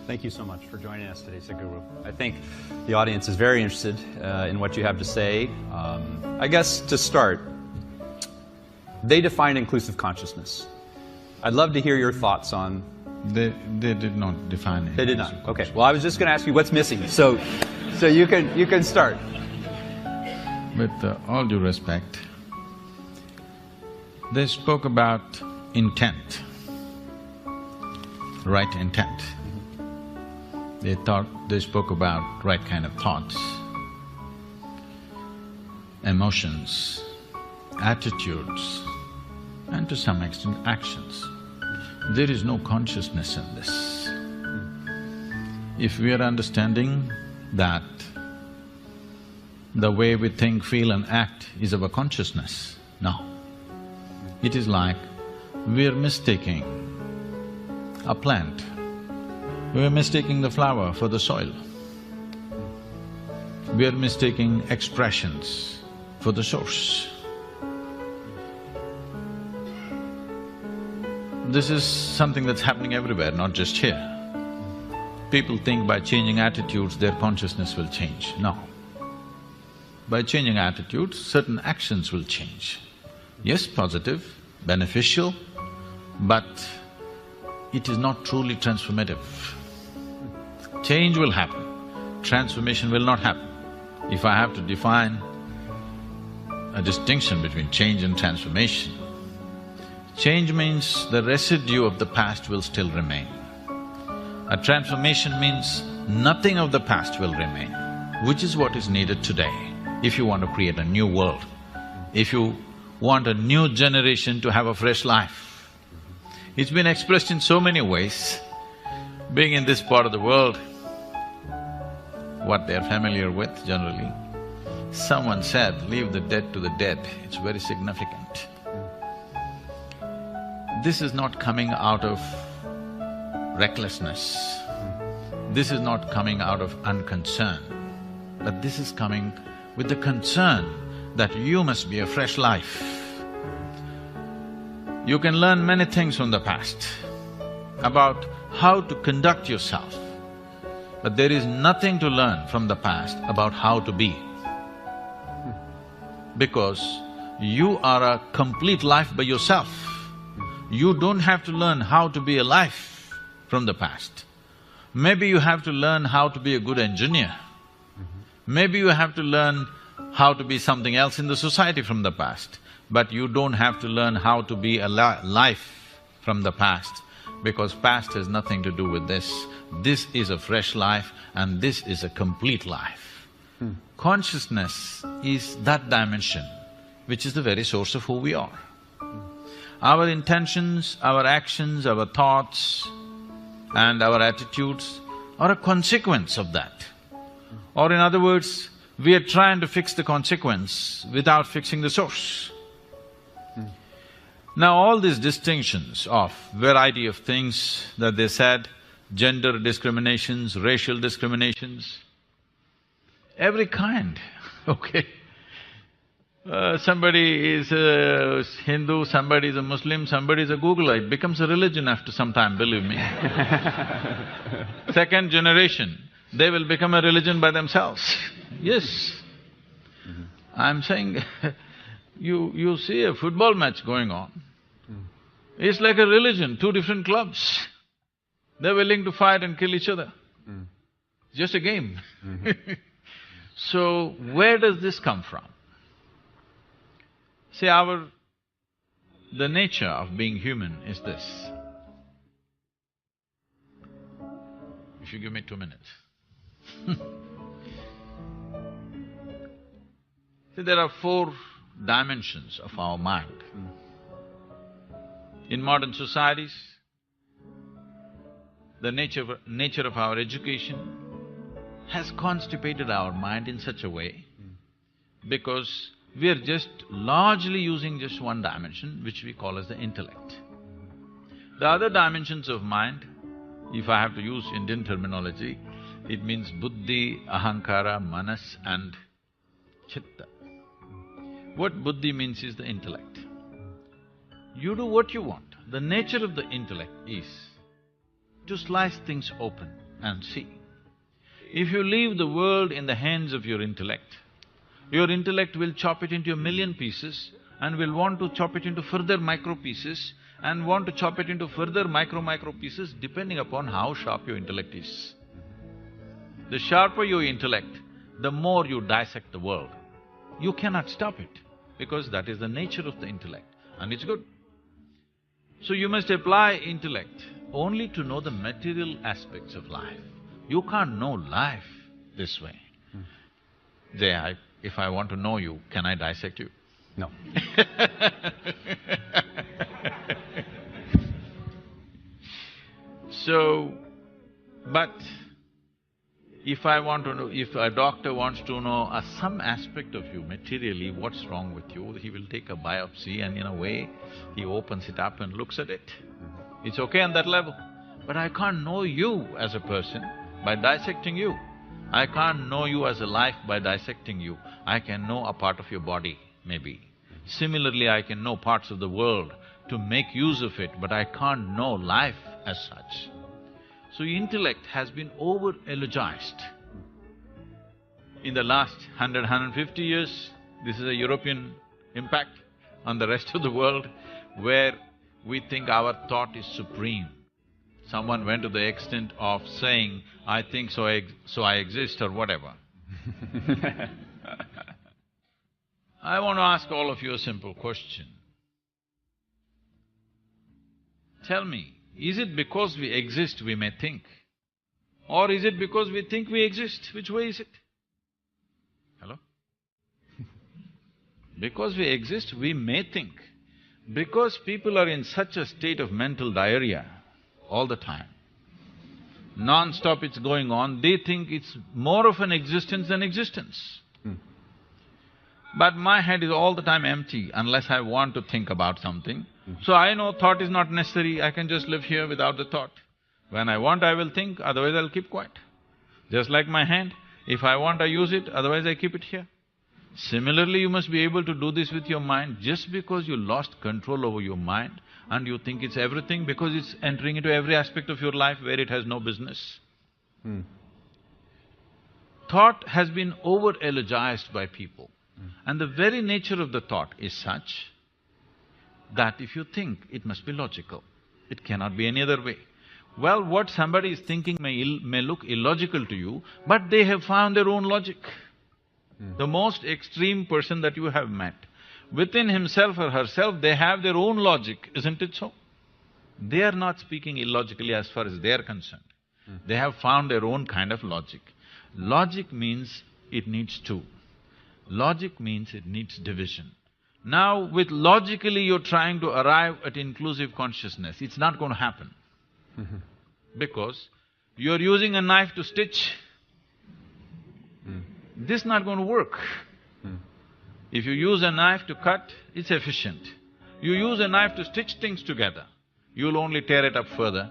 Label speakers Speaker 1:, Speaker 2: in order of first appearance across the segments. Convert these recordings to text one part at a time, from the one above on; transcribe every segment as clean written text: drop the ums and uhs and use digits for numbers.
Speaker 1: Thank you so much for joining us today, Sadhguru. I think the audience is very interested in what you have to say. I guess to start, they define inclusive consciousness. I'd love to hear your thoughts on...
Speaker 2: They did not define it.
Speaker 1: They did not. Okay. Well, I was just going to ask you what's missing. So you can start.
Speaker 2: With all due respect, they spoke about intent, right intent. They spoke about right kind of thoughts, emotions, attitudes, and to some extent actions. There is no consciousness in this. If we are understanding that the way we think, feel and act is our consciousness, no. It is like we're mistaking a plant, we're mistaking the flower for the soil. We're mistaking expressions for the source. This is something that's happening everywhere, not just here. People think by changing attitudes, their consciousness will change. No. By changing attitudes, certain actions will change. Yes, positive, beneficial, but it is not truly transformative. Change will happen, transformation will not happen. If I have to define a distinction between change and transformation, change means the residue of the past will still remain. A transformation means nothing of the past will remain, which is what is needed today if you want to create a new world, if you want a new generation to have a fresh life. It's been expressed in so many ways. Being in this part of the world, what they're familiar with generally, someone said, leave the dead to the dead, it's very significant. This is not coming out of recklessness, this is not coming out of unconcern, but this is coming with the concern that you must be a fresh life. You can learn many things from the past about how to conduct yourself, but there is nothing to learn from the past about how to be. Because you are a complete life by yourself. You don't have to learn how to be a life from the past. Maybe you have to learn how to be a good engineer. Maybe you have to learn how to be something else in the society from the past, but you don't have to learn how to be a life from the past, because past has nothing to do with this. This is a fresh life and this is a complete life. Consciousness is that dimension which is the very source of who we are. Our intentions, our actions, our thoughts and our attitudes are a consequence of that. Or in other words, we are trying to fix the consequence without fixing the source. Now all these distinctions of variety of things that they said, gender discriminations, racial discriminations, every kind, okay. Somebody is a Hindu, somebody is a Muslim, somebody is a Googler, it becomes a religion after some time, believe me. Second generation, they will become a religion by themselves. Yes. I'm saying, you see a football match going on, it's like a religion, two different clubs. They're willing to fight and kill each other. Just a game. So, where does this come from? See, the nature of being human is this. If you give me 2 minutes. See, there are 4 dimensions of our mind. In modern societies, the nature of our education has constipated our mind in such a way because we are just largely using just one dimension, which we call as the intellect. The other dimensions of mind, if I have to use Indian terminology, it means buddhi, ahankara, manas and chitta. What buddhi means is the intellect. You do what you want. The nature of the intellect is to slice things open and see. If you leave the world in the hands of your intellect will chop it into a million pieces and will want to chop it into further micro pieces and want to chop it into further micro pieces depending upon how sharp your intellect is. The sharper your intellect, the more you dissect the world. You cannot stop it because that is the nature of the intellect and it's good. So you must apply intellect only to know the material aspects of life. You can't know life this way. Jay, if I want to know you, can I dissect you?
Speaker 1: No.
Speaker 2: So, but if I want to know, if a doctor wants to know some aspect of you materially, what's wrong with you, he will take a biopsy and in a way, he opens it up and looks at it. It's okay on that level. But I can't know you as a person by dissecting you. I can't know you as a life by dissecting you. I can know a part of your body, maybe. Similarly, I can know parts of the world to make use of it, but I can't know life as such. So intellect has been over-eulogized. In the last 150 years, this is a European impact on the rest of the world, where we think our thought is supreme. Someone went to the extent of saying, I think so I exist or whatever. I want to ask all of you a simple question. Tell me, is it because we exist we may think? Or is it because we think we exist? Which way is it? Hello? Because we exist, we may think. Because people are in such a state of mental diarrhea all the time, non-stop it's going on, they think it's more of an existence than existence. But my head is all the time empty unless I want to think about something. So I know thought is not necessary, I can just live here without the thought. When I want, I will think, otherwise I'll keep quiet. Just like my hand, if I want, I use it, otherwise I keep it here. Similarly, you must be able to do this with your mind. Just because you lost control over your mind and you think it's everything because it's entering into every aspect of your life where it has no business. Thought has been over-eulogized by people. And the very nature of the thought is such that if you think, it must be logical. It cannot be any other way. Well, what somebody is thinking may look illogical to you, but they have found their own logic. The most extreme person that you have met, within himself or herself, they have their own logic, isn't it so? They are not speaking illogically as far as they are concerned. They have found their own kind of logic. Logic means it needs two. Logic means it needs division. Now, with logically you're trying to arrive at inclusive consciousness, it's not going to happen. Because you're using a knife to stitch. This is not going to work. If you use a knife to cut, it's efficient. You use a knife to stitch things together, you'll only tear it up further.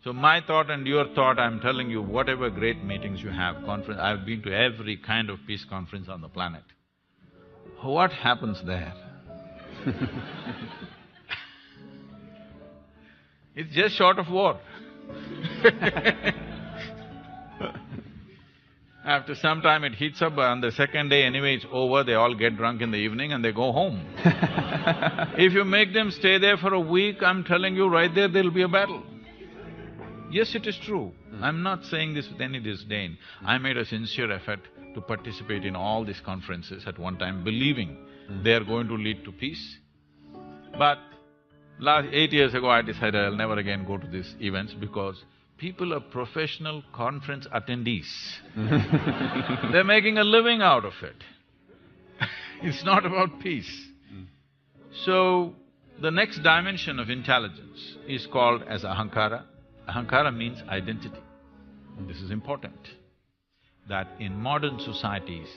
Speaker 2: So my thought and your thought, I'm telling you, whatever great meetings you have, conference… I've been to every kind of peace conference on the planet. What happens there? It's just short of war. After some time it heats up, on the second day anyway it's over, they all get drunk in the evening and they go home. If you make them stay there for a week, I'm telling you right there, there'll be a battle. Yes, it is true. I'm not saying this with any disdain. I made a sincere effort to participate in all these conferences at one time, believing they are going to lead to peace. But last 8 years ago, I decided I'll never again go to these events because people are professional conference attendees. They're making a living out of it. It's not about peace. So, the next dimension of intelligence is called as ahankara. Ahankara means identity. This is important, that in modern societies,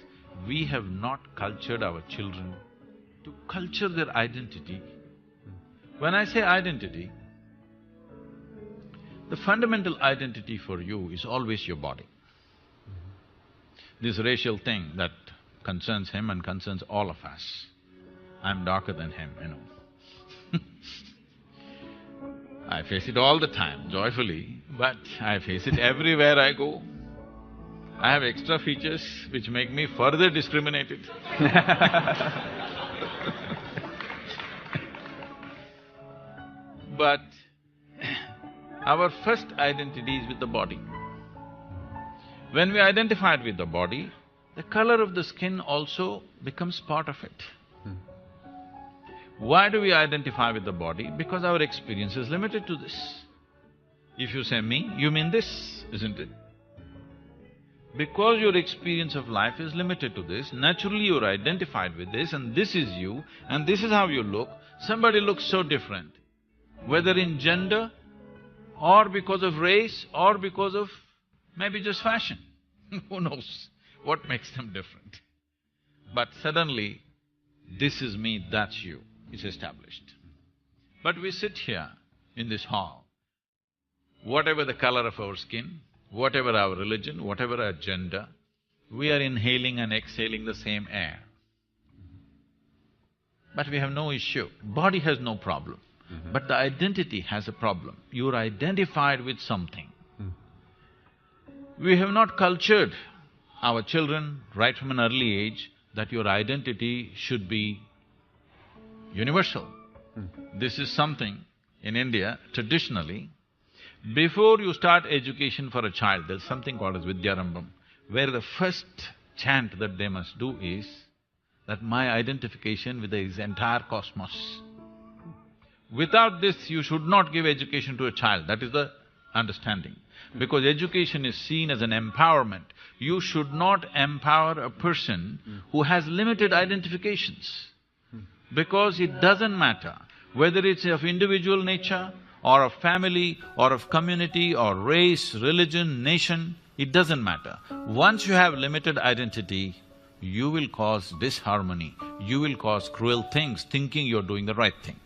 Speaker 2: we have not cultured our children to culture their identity. When I say identity, the fundamental identity for you is always your body. This racial thing that concerns him and concerns all of us. I'm darker than him, you know. I face it all the time, joyfully, But I face it everywhere I go. I have extra features which make me further discriminated. But our first identity is with the body. When we identified with the body, the color of the skin also becomes part of it. Why do we identify with the body? Because our experience is limited to this. If you say me, you mean this, isn't it? Because your experience of life is limited to this, naturally you're identified with this and this is you and this is how you look. Somebody looks so different, whether in gender or because of race or because of maybe just fashion. Who knows what makes them different? But suddenly, this is me, that's you, is established. But we sit here in this hall, whatever the color of our skin, whatever our religion, whatever our gender, we are inhaling and exhaling the same air. But we have no issue. Body has no problem. But the identity has a problem. You're identified with something. We have not cultured our children right from an early age that your identity should be universal. This is something in India, traditionally, before you start education for a child, there's something called as Vidyarambham, where the first chant that they must do is that my identification with the entire cosmos. Without this, you should not give education to a child, that is the understanding. Because education is seen as an empowerment. You should not empower a person who has limited identifications. Because it doesn't matter whether it's of individual nature or of family or of community or race, religion, nation, it doesn't matter. Once you have limited identity, you will cause disharmony, you will cause cruel things, thinking you're doing the right thing.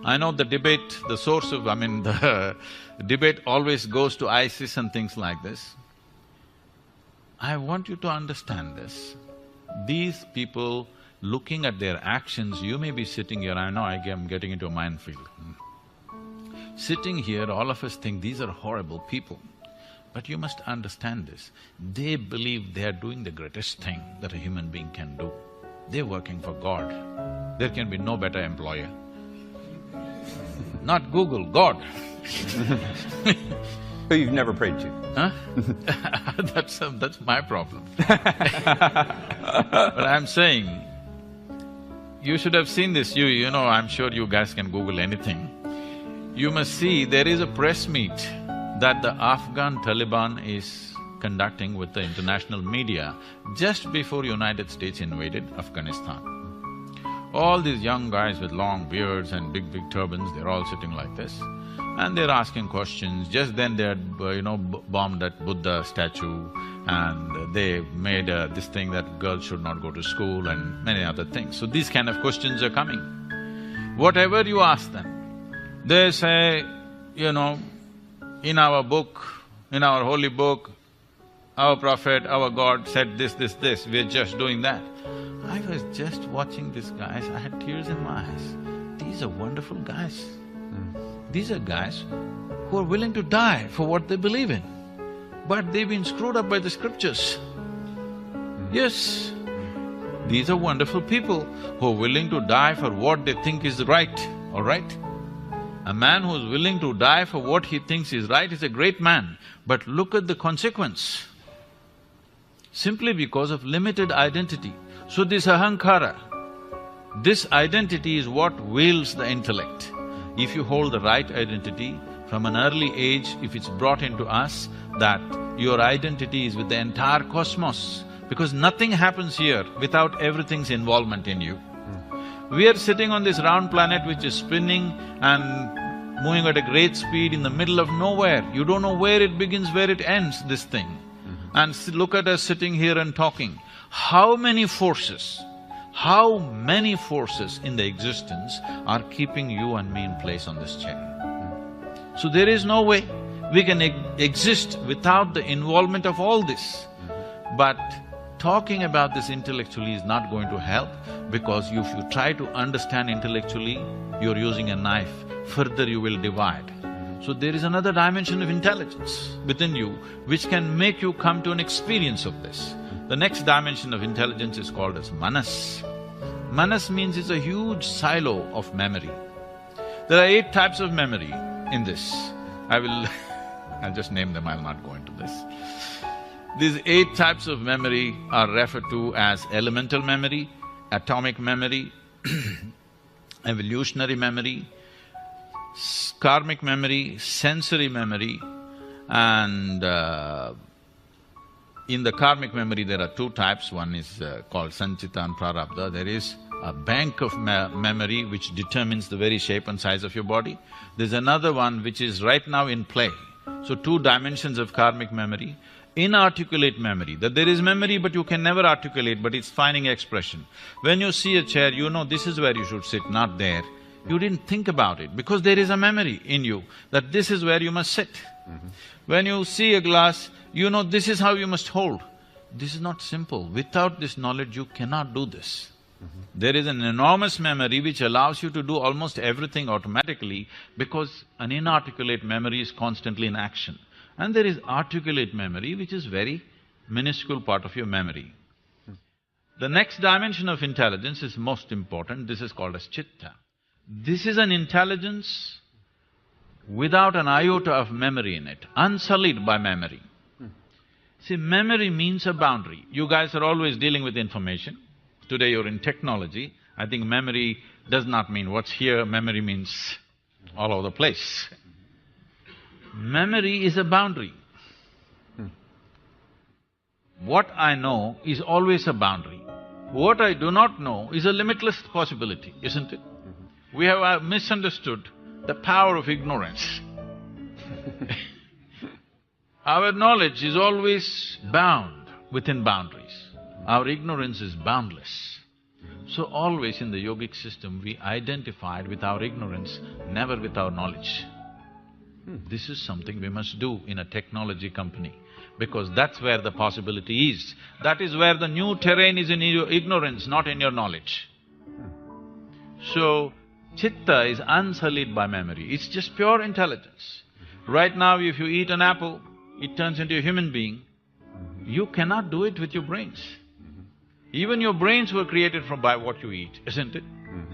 Speaker 2: I know the debate, the source of… the debate always goes to ISIS and things like this. I want you to understand this. These people, looking at their actions, you may be sitting here, I know I'm getting into a minefield. Sitting here, all of us think these are horrible people. But you must understand this, they believe they are doing the greatest thing that a human being can do. They're working for God. There can be no better employer. Not Google, God.
Speaker 1: Who you've never prayed to.
Speaker 2: Huh? That's my problem. But I'm saying, you should have seen this, you know, I'm sure you guys can Google anything. You must see, there is a press meet that the Afghan Taliban is conducting with the international media just before United States invaded Afghanistan. All these young guys with long beards and big turbans, they're all sitting like this. And they're asking questions. Just then they had, bombed that Buddha statue and they made this thing that girls should not go to school and many other things. So these kind of questions are coming. Whatever you ask them, they say, in our book, in our holy book, our prophet, our God said this, we're just doing that. I was just watching these guys, I had tears in my eyes. These are wonderful guys. These are guys who are willing to die for what they believe in. But they've been screwed up by the scriptures. Yes, these are wonderful people who are willing to die for what they think is right, all right? A man who is willing to die for what he thinks is right is a great man, but look at the consequence. Simply because of limited identity. So this ahankara, this identity is what wields the intellect. If you hold the right identity, from an early age, if it's brought into us that your identity is with the entire cosmos, because nothing happens here without everything's involvement in you. We are sitting on this round planet which is spinning and moving at a great speed in the middle of nowhere. You don't know where it begins, where it ends, this thing. And look at us sitting here and talking. How many forces in the existence are keeping you and me in place on this chair? So there is no way we can exist without the involvement of all this. But talking about this intellectually is not going to help, because if you try to understand intellectually, you're using a knife, further you will divide. So there is another dimension of intelligence within you which can make you come to an experience of this. The next dimension of intelligence is called as manas. Manas means it's a huge silo of memory. There are 8 types of memory in this. I'll just name them, I'll not go into this. These 8 types of memory are referred to as elemental memory, atomic memory, evolutionary memory, karmic memory, sensory memory, and in the karmic memory there are 2 types. One is called sanchita and prarabdha. There is a bank of memory which determines the very shape and size of your body. There's another one which is right now in play. So 2 dimensions of karmic memory. Inarticulate memory, that there is memory but you can never articulate, but it's finding expression. When you see a chair, you know this is where you should sit, not there. You didn't think about it because there is a memory in you that this is where you must sit. When you see a glass, you know this is how you must hold. This is not simple. Without this knowledge, you cannot do this. There is an enormous memory which allows you to do almost everything automatically because an inarticulate memory is constantly in action. And there is articulate memory which is very minuscule part of your memory. The next dimension of intelligence is most important, this is called as chitta. This is an intelligence without an iota of memory in it, unsullied by memory. See, memory means a boundary. You guys are always dealing with information. Today you're in technology. I think memory does not mean what's here, memory means all over the place. Memory is a boundary. What I know is always a boundary. What I do not know is a limitless possibility, isn't it? We have misunderstood the power of ignorance. Our knowledge is always bound within boundaries. Our ignorance is boundless. So always in the yogic system, we identified with our ignorance, never with our knowledge. This is something we must do in a technology company, because that's where the possibility is. That is where the new terrain is, in your ignorance, not in your knowledge. So, chitta is unsullied by memory, it's just pure intelligence. Right now, if you eat an apple, it turns into a human being. You cannot do it with your brains. Even your brains were created by what you eat, isn't it?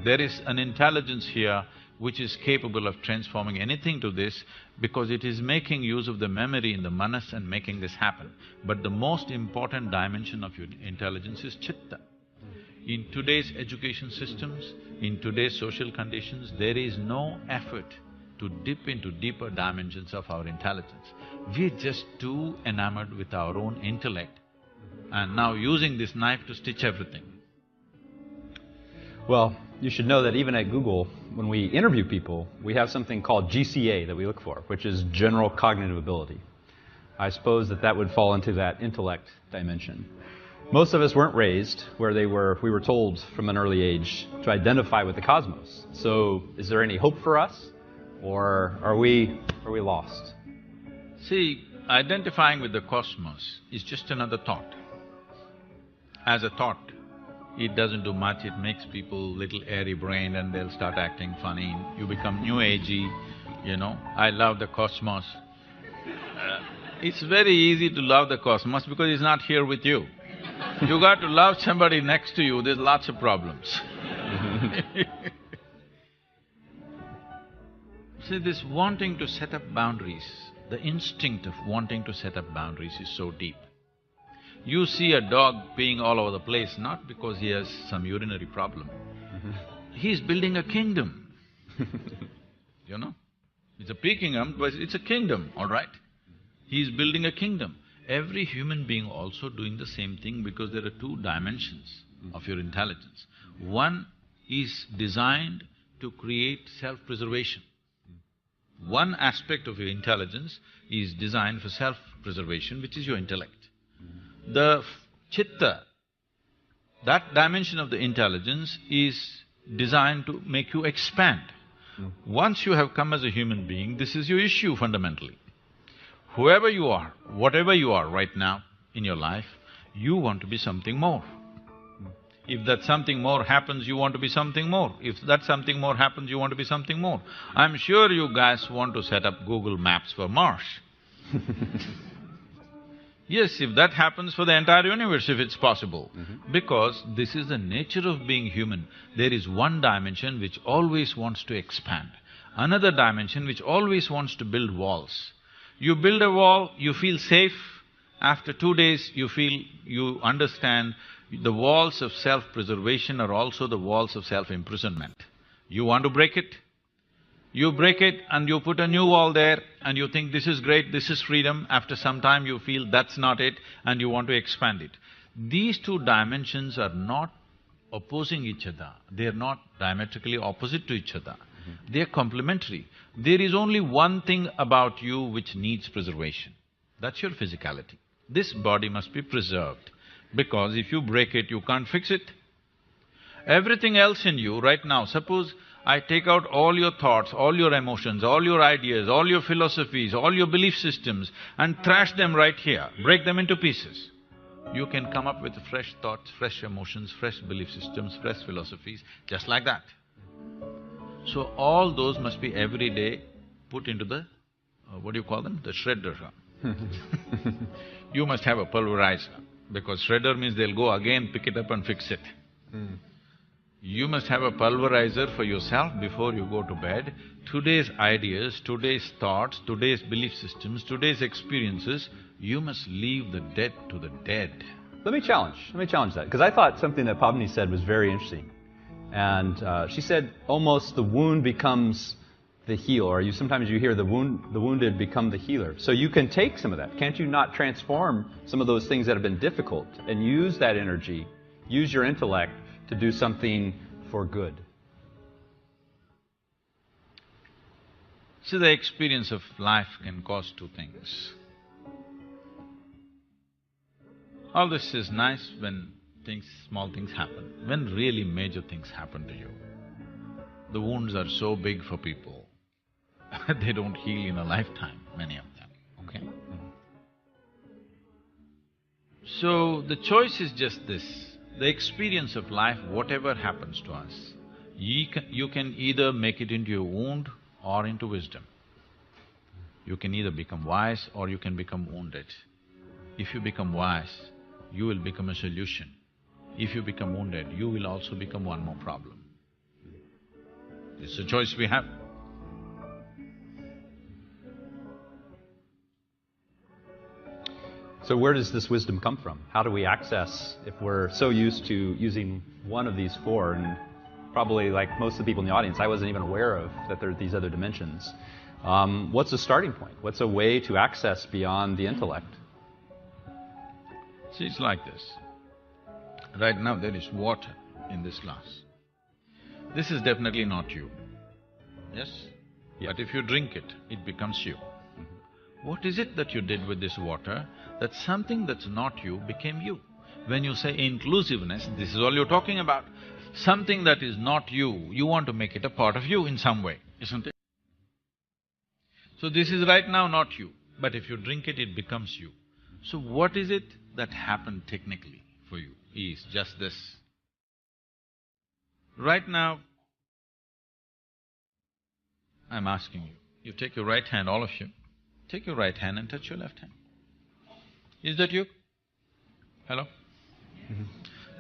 Speaker 2: There is an intelligence here which is capable of transforming anything to this because it is making use of the memory in the manas and making this happen. But the most important dimension of your intelligence is chitta. In today's education systems, in today's social conditions, there is no effort to dip into deeper dimensions of our intelligence. We're just too enamored with our own intellect and now using this knife to stitch everything.
Speaker 1: Well, you should know that even at Google, when we interview people, we have something called GCA that we look for, which is general cognitive ability. I suppose that would fall into that intellect dimension. Most of us weren't raised where we were told from an early age to identify with the cosmos. So, is there any hope for us? Or are we lost?
Speaker 2: See, identifying with the cosmos is just another thought. As a thought, it doesn't do much, it makes people little airy-brained and they'll start acting funny. You become new agey, you know, I love the cosmos. It's very easy to love the cosmos because it's not here with you. You got to love somebody next to you, there's lots of problems. See, this wanting to set up boundaries, the instinct of wanting to set up boundaries is so deep. You see a dog peeing all over the place, not because he has some urinary problem. He's building a kingdom. You know? It's a pea kingdom, but it's a kingdom, all right? He's building a kingdom. Every human being also doing the same thing because there are 2 dimensions of your intelligence. One is designed to create self-preservation. One aspect of your intelligence is designed for self-preservation, which is your intellect. The chitta, that dimension of the intelligence is designed to make you expand. Once you have come as a human being, this is your issue fundamentally. Whoever you are, whatever you are right now in your life, you want to be something more. If that something more happens, you want to be something more. If that something more happens, you want to be something more. I'm sure you guys want to set up Google Maps for Mars. Yes, if that happens for the entire universe, if it's possible. Because this is the nature of being human. There is one dimension which always wants to expand, another dimension which always wants to build walls. You build a wall, you feel safe. After 2 days, you understand the walls of self-preservation are also the walls of self-imprisonment. You want to break it? You break it and you put a new wall there and you think this is great, this is freedom. After some time you feel that's not it and you want to expand it. These two dimensions are not opposing each other, they are not diametrically opposite to each other. They are complementary. There is only one thing about you which needs preservation, that's your physicality. This body must be preserved, because if you break it, you can't fix it. Everything else in you right now, suppose I take out all your thoughts, all your emotions, all your ideas, all your philosophies, all your belief systems and thrash them right here, break them into pieces. You can come up with fresh thoughts, fresh emotions, fresh belief systems, fresh philosophies, just like that. So all those must be every day put into the… what do you call them? The shredder. You must have a pulverizer, because shredder means they'll go again, pick it up and fix it. You must have a pulverizer for yourself before you go to bed. Today's ideas, today's thoughts, today's belief systems, today's experiences, you must leave the dead to the dead.
Speaker 1: Let me challenge that, because I thought something that Pavni said was very interesting. And she said almost the wound becomes the healer, or sometimes you hear the wounded become the healer. So you can take some of that. Can't you not transform some of those things that have been difficult and use that energy, use your intellect to do something for good?
Speaker 2: See, the experience of life can cause two things. All this is nice when small things happen. When really major things happen to you, the wounds are so big for people, they don't heal in a lifetime, many of them, okay? So, the choice is just this. The experience of life, whatever happens to us, you can either make it into a wound or into wisdom. You can either become wise or you can become wounded. If you become wise, you will become a solution. If you become wounded, you will also become one more problem. It's a choice we have.
Speaker 1: So where does this wisdom come from? How do we access, if we're so used to using one of these four, and probably like most of the people in the audience, I wasn't even aware of that there are these other dimensions. What's a starting point? What's a way to access beyond the intellect?
Speaker 2: See, it's like this. Right now there is water in this glass. This is definitely not you, yes?
Speaker 1: Yeah.
Speaker 2: But if you drink it, it becomes you. What is it that you did with this water, that something that's not you became you? When you say inclusiveness, this is all you're talking about. Something that is not you, you want to make it a part of you in some way, isn't it? So this is right now not you, but if you drink it, it becomes you. So what is it that happened technically for you is just this. Right now, I'm asking you, you take your right hand, all of you, take your right hand and touch your left hand. Is that you? Hello?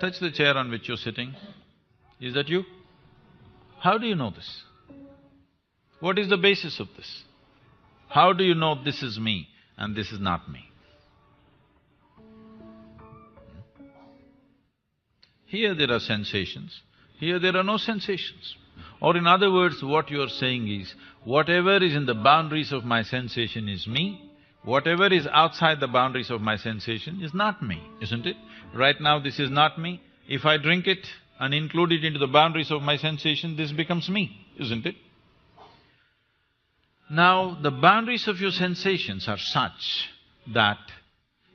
Speaker 2: Touch the chair on which you're sitting. Is that you? How do you know this? What is the basis of this? How do you know this is me and this is not me? Here there are sensations, here there are no sensations. Or in other words, what you're saying is, whatever is in the boundaries of my sensation is me, whatever is outside the boundaries of my sensation is not me, isn't it? Right now this is not me. If I drink it and include it into the boundaries of my sensation, this becomes me, isn't it? Now, the boundaries of your sensations are such that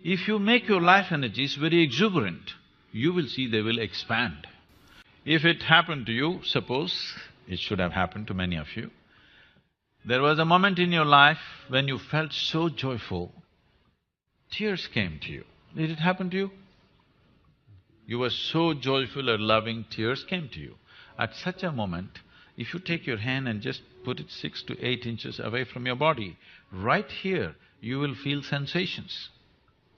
Speaker 2: if you make your life energies very exuberant, you will see they will expand. If it happened to you, suppose, it should have happened to many of you, there was a moment in your life when you felt so joyful, tears came to you. Did it happen to you? You were so joyful or loving, tears came to you. At such a moment, if you take your hand and just put it 6 to 8 inches away from your body, right here, you will feel sensations.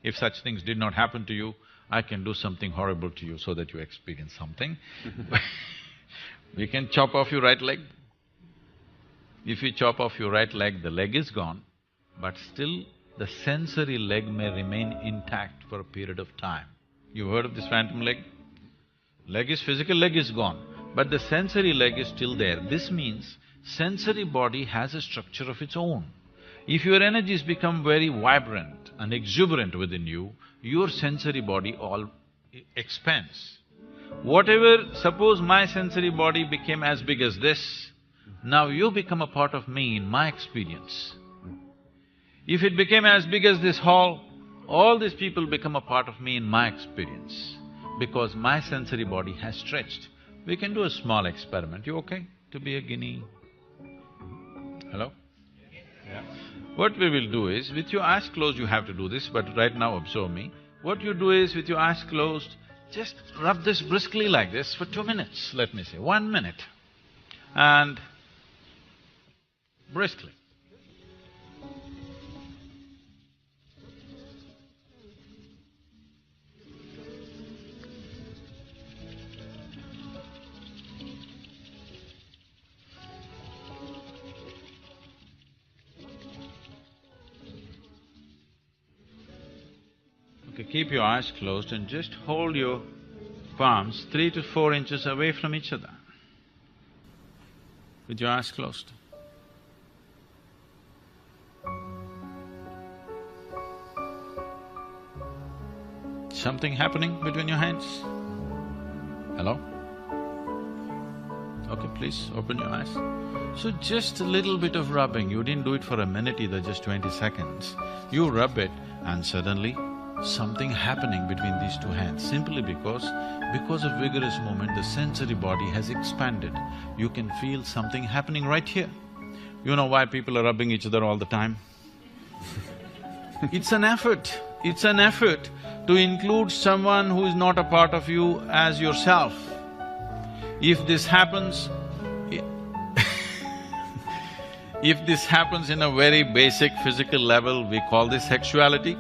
Speaker 2: If such things did not happen to you, I can do something horrible to you so that you experience something. We can chop off your right leg. If you chop off your right leg, the leg is gone, but still the sensory leg may remain intact for a period of time. You heard of this phantom leg? Leg is physical, leg is gone, but the sensory leg is still there. This means sensory body has a structure of its own. If your energies become very vibrant and exuberant within you, your sensory body all expands. Suppose my sensory body became as big as this, now you become a part of me in my experience. If it became as big as this hall, all these people become a part of me in my experience, because my sensory body has stretched. We can do a small experiment. You okay to be a guinea? Hello?
Speaker 1: Yeah.
Speaker 2: What we will do is, with your eyes closed you have to do this, but right now observe me. What you do is, with your eyes closed, just rub this briskly like this for 2 minutes, let me say, 1 minute. And briskly. Okay, keep your eyes closed and just hold your palms 3 to 4 inches away from each other with your eyes closed. Something happening between your hands? Hello? Okay, please open your eyes. So just a little bit of rubbing, you didn't do it for a minute either, just 20 seconds. You rub it and suddenly something happening between these two hands, simply because of vigorous movement, the sensory body has expanded. You can feel something happening right here. You know why people are rubbing each other all the time? It's an effort to include someone who is not a part of you as yourself. If this happens, if this happens in a very basic physical level, we call this sexuality.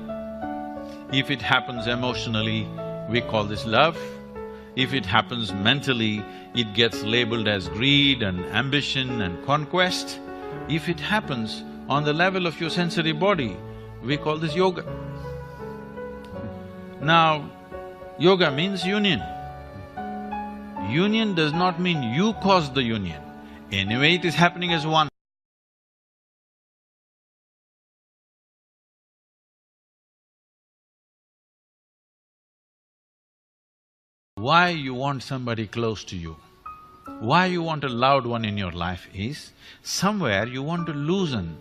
Speaker 2: If it happens emotionally, we call this love. If it happens mentally, it gets labeled as greed and ambition and conquest. If it happens on the level of your sensory body, we call this yoga. Now, yoga means union. Union does not mean you caused the union. Anyway, it is happening as one. Why you want somebody close to you, why you want a loved one in your life is, somewhere you want to loosen